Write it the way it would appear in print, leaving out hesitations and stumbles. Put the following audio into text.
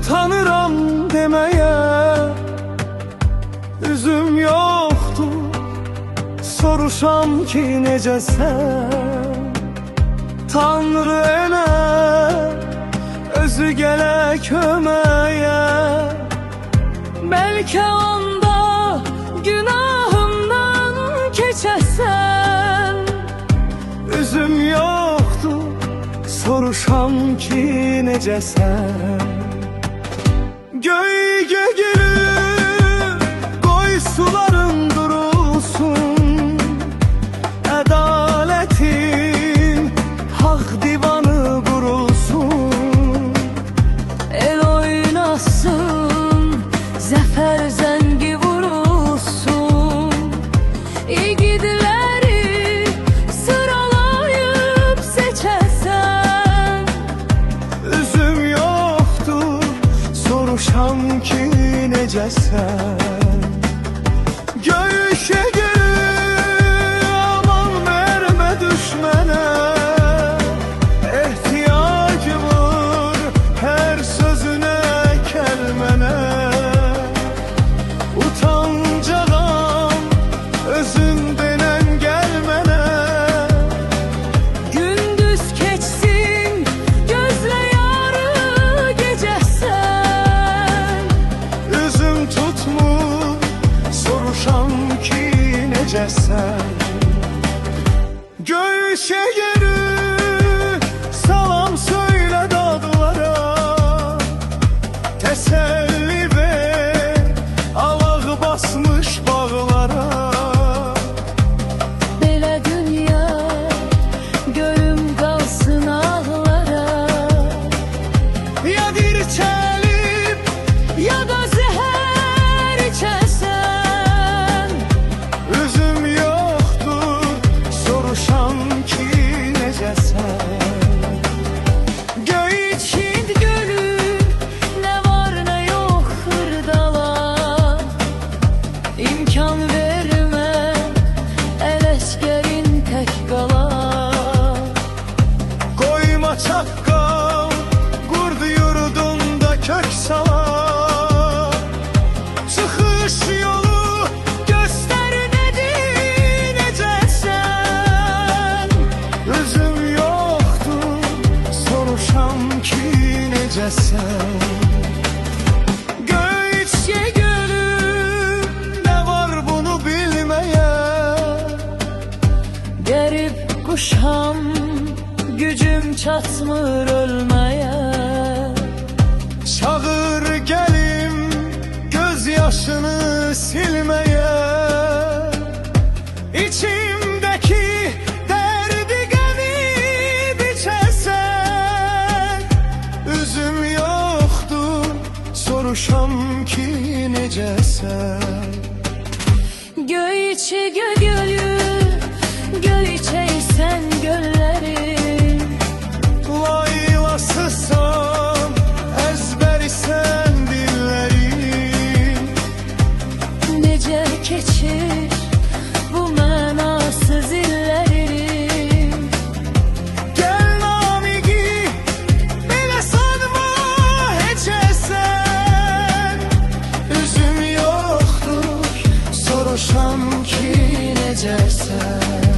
utanıram demeye. Üzüm yoktur, soruşam ki necəsən. Tanrı elə özü gələ köməyə. Belki onda günahımdan keçəsən. Üzüm yoktur, soruşam ki necəsən. Göy gülüm, qoy suların durulsun. Ədaletin haq divanı qurulsun. El oynasın, zəfər zəngi vurulsun. İgidləri sıralayıb seçəsən. Üzüm yoktur, soruşam ki necəsən. Göyüşe gülüm, aman vermə düşmənə. Ehtiyacımır hər sözünə, kəlmənə. Utancağam özün denən gəlmənə. Gündüz keçsin, gözlə yarı gecəsən. Üzüm tutmur, soruşam ki necəsən. Göyüşe yürü, salam söylə dadlara. Təsəlli ver, alaq basmış bağlara. Belə dünya görüm qalsın ağlara. Ya dirçəlib, Ya da zəhər içəsən. üzüm yoktur, soruşam ki necəsən. Göy için gönül, ne var ne yok hırdalar. İmkan vermə, ələsgərin tək qalar. Koyma çakkal, qurd yurdunda kök salar. Çıxış yolu göstər nedir, necəsən. Üzüm yoktur, soruşam ki necəsən. Göyçə gülüm, ne var bunu bilməyə. Qərib quşam, gücüm çatmır ölməyə. Çağır gəlim, göz yaşını silməyə. İçimdəki dərdi qəmi biçəsən. Üzüm yoktur, soruşam ki necəsən. Göyçə gölü, göyçəysən göllərin. Laylasızsan, əzbərisən dillərin. Necə keçir bu mənasız illərin. Gəl namigi, belə sanma heçəsən. Üzüm yoktur, soruşam ki necəsən.